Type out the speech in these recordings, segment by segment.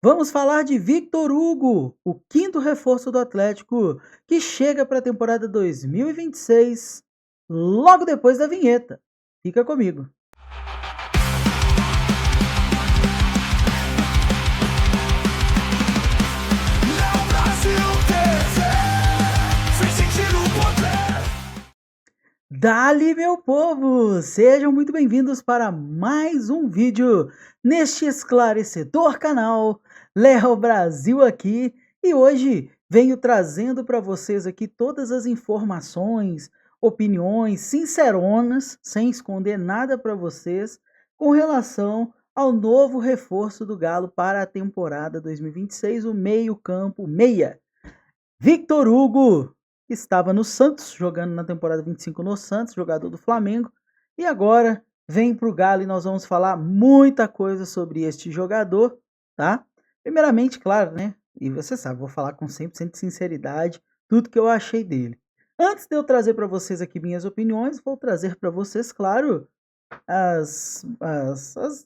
Vamos falar de Victor Hugo, o quinto reforço do Atlético, que chega para a temporada 2026, logo depois da vinheta. Fica comigo. Dali, meu povo! Sejam muito bem-vindos para mais um vídeo neste esclarecedor canal Léo Brasil aqui, e hoje venho trazendo para vocês aqui todas as informações, opiniões sinceronas, sem esconder nada para vocês, com relação ao novo reforço do Galo para a temporada 2026, o meio-campo meia. Victor Hugo estava no Santos, jogando na temporada 25 no Santos, jogador do Flamengo, e agora vem para o Galo e nós vamos falar muita coisa sobre este jogador, tá? Primeiramente, claro, né? E você sabe, vou falar com 100% de sinceridade tudo que eu achei dele. Antes de eu trazer para vocês aqui minhas opiniões, vou trazer para vocês, claro, as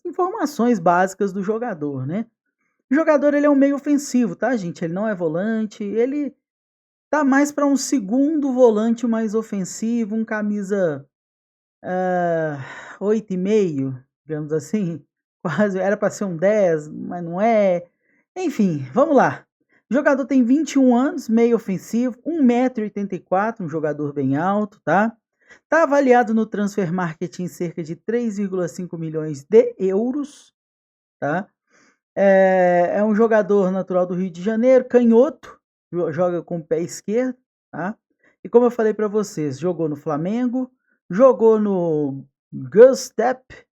informações básicas do jogador, né? O jogador ele é um meio ofensivo, tá, gente? Ele não é volante, ele tá mais para um segundo volante mais ofensivo, um camisa 8,5, digamos assim. Quase era para ser um 10, mas não é. Enfim, vamos lá. O jogador tem 21 anos, meio ofensivo, 1,84 m, um jogador bem alto, tá? Tá avaliado no Transfer Market em cerca de 3,5 milhões de euros, tá? É um jogador natural do Rio de Janeiro, canhoto, joga com o pé esquerdo, tá? E como eu falei para vocês, jogou no Flamengo, jogou no Göztepe,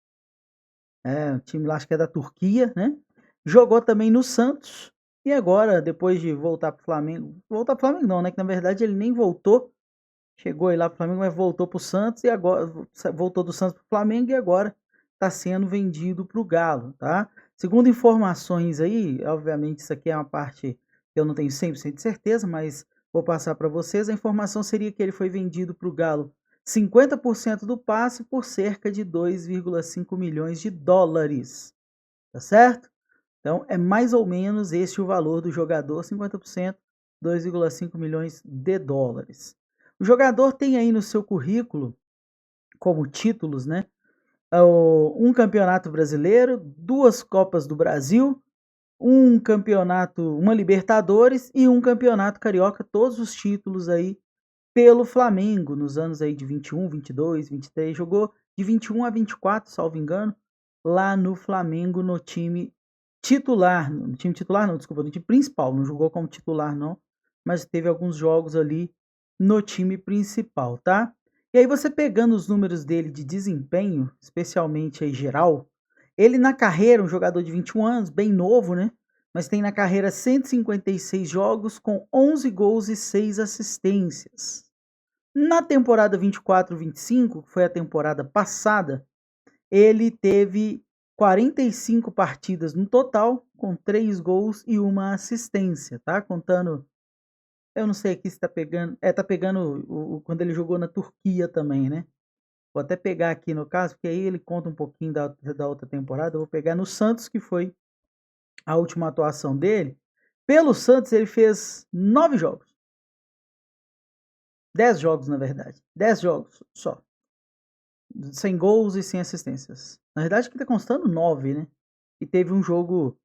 o time lá acho que é da Turquia, né? Jogou também no Santos e agora, depois de voltar para o Flamengo não, né? Que na verdade ele nem voltou, chegou aí lá para o Flamengo, mas voltou para o Santos e agora voltou do Santos para o Flamengo e agora está sendo vendido para o Galo, tá? Segundo informações aí, obviamente isso aqui é uma parte que eu não tenho 100% de certeza, mas vou passar para vocês. A informação seria que ele foi vendido para o Galo 50% do passe por cerca de 2,5 milhões de dólares, tá certo? Então é mais ou menos este o valor do jogador, 50%, 2,5 milhões de dólares. O jogador tem aí no seu currículo, como títulos, né? Um campeonato brasileiro, 2 Copas do Brasil, um campeonato, uma Libertadores e um campeonato carioca, todos os títulos aí pelo Flamengo, nos anos aí de 21, 22, 23, jogou de 21 a 24, salvo engano, lá no Flamengo, no time titular, no time principal, não jogou como titular não, mas teve alguns jogos ali no time principal, tá? E aí você pegando os números dele de desempenho, especialmente aí geral, ele na carreira, um jogador de 21 anos, bem novo, né? Mas tem na carreira 156 jogos com 11 gols e 6 assistências. Na temporada 24-25, que foi a temporada passada, ele teve 45 partidas no total, com 3 gols e 1 assistência, tá? Contando, eu não sei aqui se tá pegando, tá pegando quando ele jogou na Turquia também, né? Vou até pegar aqui no caso, porque aí ele conta um pouquinho da outra temporada. Eu vou pegar no Santos, que foi a última atuação dele. Pelo Santos ele fez 9 jogos. 10 jogos, na verdade. 10 jogos só. Sem gols e sem assistências. Na verdade, aqui tá constando 9, né? E teve um jogo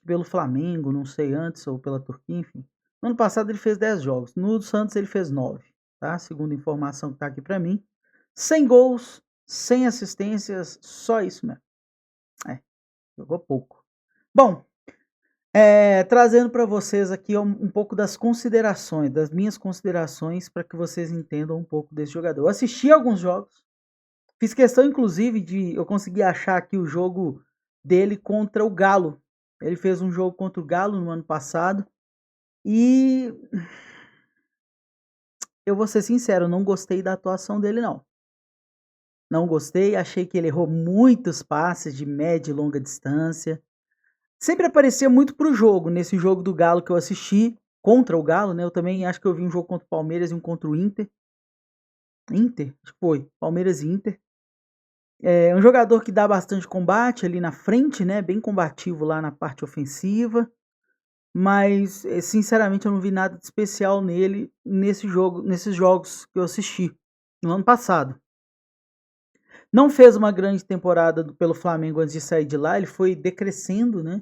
pelo Flamengo, não sei antes, ou pela Turquia, enfim. No ano passado ele fez 10 jogos. No Santos ele fez 9, tá? Segundo a informação que tá aqui pra mim. Sem gols, sem assistências, só isso mesmo. Jogou pouco. Bom, trazendo para vocês aqui um pouco das considerações, das minhas considerações, para que vocês entendam um pouco desse jogador. Eu assisti alguns jogos, fiz questão inclusive eu conseguir achar aqui o jogo dele contra o Galo. Ele fez um jogo contra o Galo no ano passado e eu vou ser sincero, não gostei da atuação dele não. Não gostei, achei que ele errou muitos passes de média e longa distância. Sempre aparecia muito pro jogo, nesse jogo do Galo que eu assisti, contra o Galo, né? Eu também acho que eu vi um jogo contra o Palmeiras e um contra o Inter. Acho que foi, Palmeiras e Inter. É um jogador que dá bastante combate ali na frente, né? Bem combativo lá na parte ofensiva. mas sinceramente eu não vi nada de especial nele nesses jogos que eu assisti no ano passado. Não fez uma grande temporada pelo Flamengo antes de sair de lá, ele foi decrescendo, né,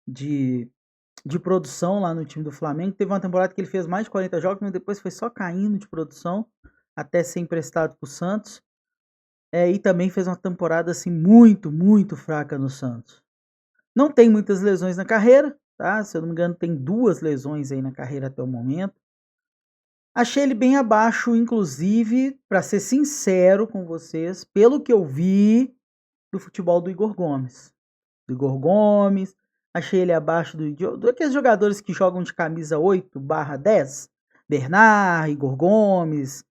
de, de produção lá no time do Flamengo. Teve uma temporada que ele fez mais de 40 jogos, mas depois foi só caindo de produção até ser emprestado para o Santos. E também fez uma temporada assim muito, muito fraca no Santos. Não tem muitas lesões na carreira, tá? Se eu não me engano, tem 2 lesões aí na carreira até o momento. Achei ele bem abaixo, inclusive, para ser sincero com vocês, pelo que eu vi do futebol do Igor Gomes. Do Igor Gomes, achei ele abaixo daqueles jogadores que jogam de camisa 8/10. Bernard, Igor Gomes,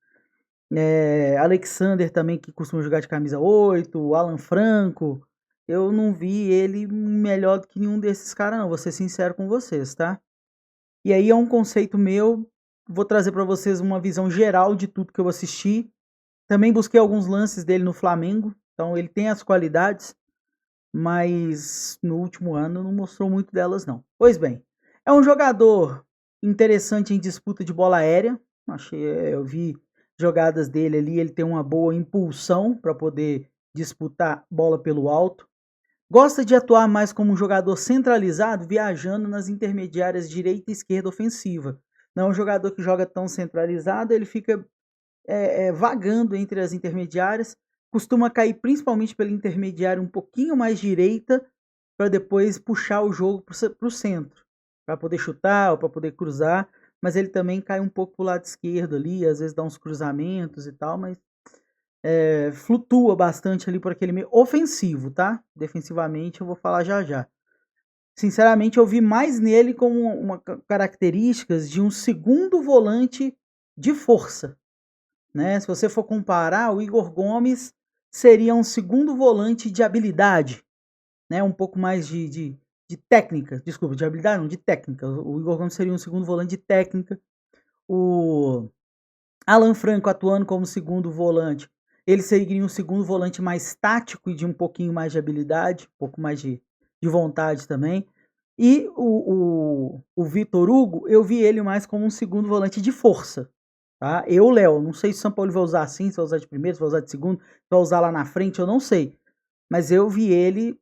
Alexander também, que costuma jogar de camisa 8, Alan Franco. Eu não vi ele melhor do que nenhum desses caras, não. Vou ser sincero com vocês, tá? E aí é um conceito meu. Vou trazer para vocês uma visão geral de tudo que eu assisti. Também busquei alguns lances dele no Flamengo. Então ele tem as qualidades, mas no último ano não mostrou muito delas, não. Pois bem, é um jogador interessante em disputa de bola aérea. Eu vi jogadas dele ali, ele tem uma boa impulsão para poder disputar bola pelo alto. Gosta de atuar mais como um jogador centralizado, viajando nas intermediárias direita e esquerda ofensiva. Não é um jogador que joga tão centralizado, ele fica vagando entre as intermediárias, costuma cair principalmente pela intermediária um pouquinho mais direita, para depois puxar o jogo para o centro, para poder chutar ou para poder cruzar, mas ele também cai um pouco para o lado esquerdo ali, às vezes dá uns cruzamentos e tal, mas flutua bastante ali por aquele meio ofensivo, tá? Defensivamente eu vou falar já já. Sinceramente, eu vi mais nele como uma características de um segundo volante de força, né? Se você for comparar, o Igor Gomes seria um segundo volante de habilidade, né? Um pouco mais de técnica, desculpa, de habilidade não, de técnica. O Igor Gomes seria um segundo volante de técnica. O Alan Franco atuando como segundo volante, ele seria um segundo volante mais tático e de um pouquinho mais de habilidade, um pouco mais de vontade também. E o Vitor Hugo, eu vi ele mais como um segundo volante de força. Tá? Léo, não sei se o São Paulo vai usar assim, se vai usar de primeiro, se vai usar de segundo, se vai usar lá na frente, eu não sei. Mas eu vi ele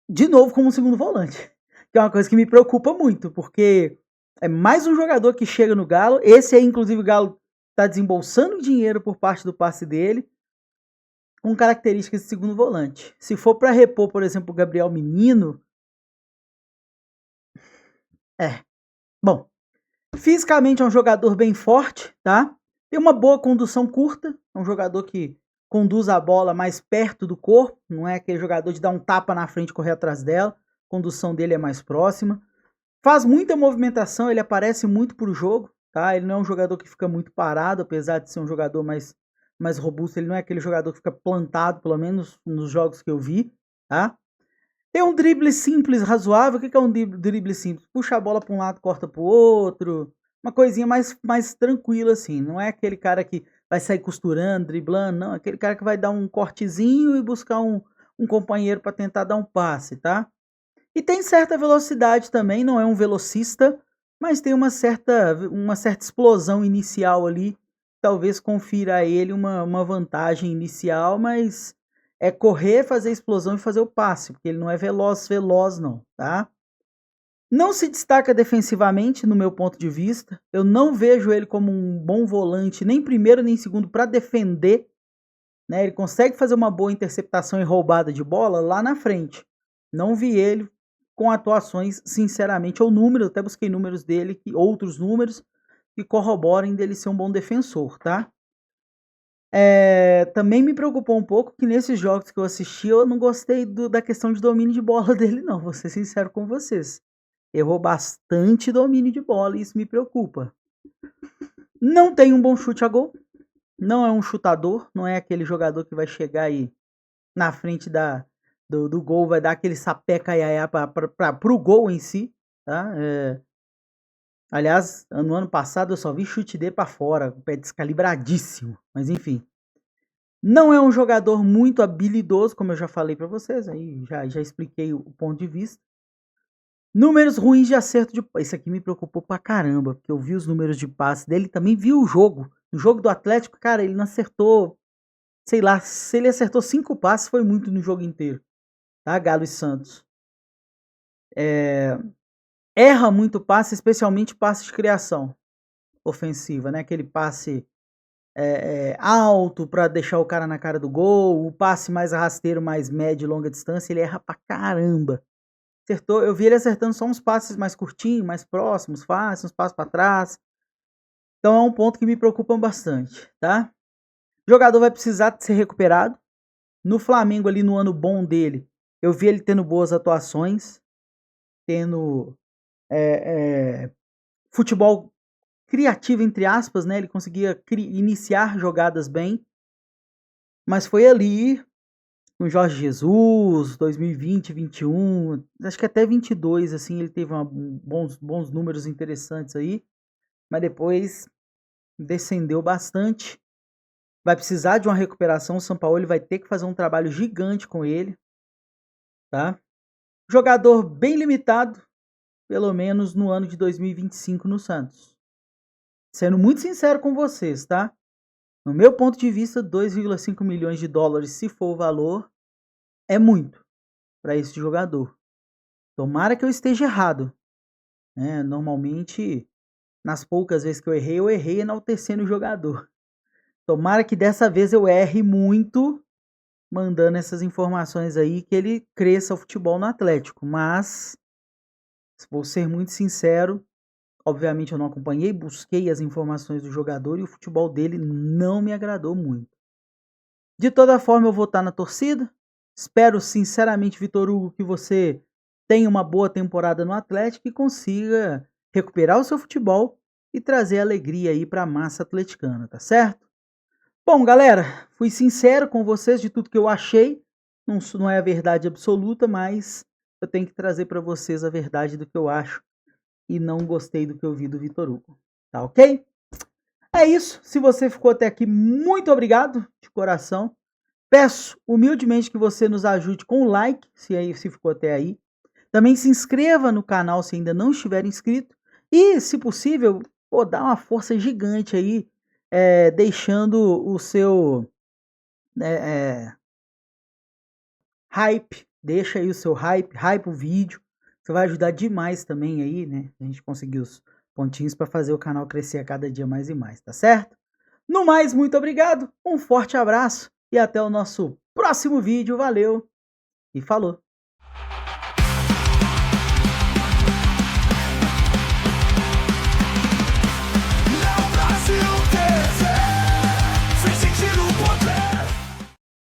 de novo como um segundo volante. Que é uma coisa que me preocupa muito, porque é mais um jogador que chega no Galo. Esse aí, inclusive, o Galo está desembolsando dinheiro por parte do passe dele, com características de segundo volante. Se for para repor, por exemplo, o Gabriel Menino, bom, fisicamente é um jogador bem forte, tá? Tem uma boa condução curta, é um jogador que conduz a bola mais perto do corpo, não é aquele jogador de dar um tapa na frente e correr atrás dela, a condução dele é mais próxima. Faz muita movimentação, ele aparece muito pro jogo, tá? Ele não é um jogador que fica muito parado, apesar de ser um jogador mais robusto, ele não é aquele jogador que fica plantado, pelo menos nos jogos que eu vi, tá? Tem um drible simples, razoável. O que é um drible simples? Puxa a bola para um lado, corta para o outro. Uma coisinha mais tranquila, assim. Não é aquele cara que vai sair costurando, driblando, não. É aquele cara que vai dar um cortezinho e buscar um companheiro para tentar dar um passe, tá? E tem certa velocidade também, não é um velocista, mas tem uma certa explosão inicial ali. Talvez confira a ele uma vantagem inicial, mas é correr, fazer a explosão e fazer o passe, porque ele não é veloz não, tá? Não se destaca defensivamente, no meu ponto de vista. Eu não vejo ele como um bom volante, nem primeiro nem segundo, para defender. Né? Ele consegue fazer uma boa interceptação e roubada de bola lá na frente. Não vi ele com atuações, sinceramente, ou número, até busquei números dele, outros números, que corroborem dele ser um bom defensor, tá? Também me preocupou um pouco que nesses jogos que eu assisti, eu não gostei da questão de domínio de bola dele, não. Vou ser sincero com vocês. Errou bastante domínio de bola e isso me preocupa. Não tem um bom chute a gol. Não é um chutador. Não é aquele jogador que vai chegar aí na frente do gol, vai dar aquele sapé caiaiá pro gol em si. Tá? Aliás, no ano passado eu só vi chute dele para fora, o pé descalibradíssimo. Mas enfim. Não é um jogador muito habilidoso, como eu já falei para vocês, aí já expliquei o ponto de vista. Números ruins de acerto de passe. Isso aqui me preocupou pra caramba, porque eu vi os números de passe dele, também vi o jogo. No jogo do Atlético, cara, ele não acertou, sei lá, se ele acertou 5 passes, foi muito no jogo inteiro. Tá, Galo e Santos. Erra muito passe, especialmente passe de criação ofensiva, né? Aquele passe alto para deixar o cara na cara do gol, o passe mais rasteiro, mais médio e longa distância, ele erra pra caramba. Acertou, eu vi ele acertando só uns passes mais curtinhos, mais próximos, fáceis, uns passos para trás. Então é um ponto que me preocupa bastante, tá? O jogador vai precisar ser recuperado. No Flamengo ali no ano bom dele, eu vi ele tendo boas atuações, tendo futebol criativo, entre aspas, né? Ele conseguia iniciar jogadas bem, mas foi ali com Jorge Jesus, 2020, 21, acho que até 22, assim, ele teve bons números interessantes aí, mas depois descendeu bastante. Vai precisar de uma recuperação, o Sampaoli vai ter que fazer um trabalho gigante com ele, tá? Jogador bem limitado, pelo menos no ano de 2025 no Santos. Sendo muito sincero com vocês, tá? No meu ponto de vista, 2,5 milhões de dólares, se for o valor, é muito para esse jogador. Tomara que eu esteja errado, né? Normalmente, nas poucas vezes que eu errei enaltecendo o jogador. Tomara que dessa vez eu erre muito, mandando essas informações aí, que ele cresça o futebol no Atlético. Mas, vou ser muito sincero, obviamente eu não acompanhei, busquei as informações do jogador e o futebol dele não me agradou muito. De toda forma, eu vou estar na torcida. Espero sinceramente, Vitor Hugo, que você tenha uma boa temporada no Atlético e consiga recuperar o seu futebol e trazer alegria aí para a massa atleticana, tá certo? Bom, galera, fui sincero com vocês de tudo que eu achei. Não é a verdade absoluta, mas eu tenho que trazer para vocês a verdade do que eu acho e não gostei do que eu vi do Vitor Hugo. Tá ok? É isso. Se você ficou até aqui, muito obrigado de coração. Peço humildemente que você nos ajude com o like, se ficou até aí. Também se inscreva no canal se ainda não estiver inscrito. E, se possível, dá uma força gigante aí, deixando o seu hype. Deixa aí o seu hype o vídeo. Isso vai ajudar demais também aí, né? A gente conseguir os pontinhos para fazer o canal crescer a cada dia mais e mais, tá certo? No mais, muito obrigado, um forte abraço e até o nosso próximo vídeo. Valeu e falou!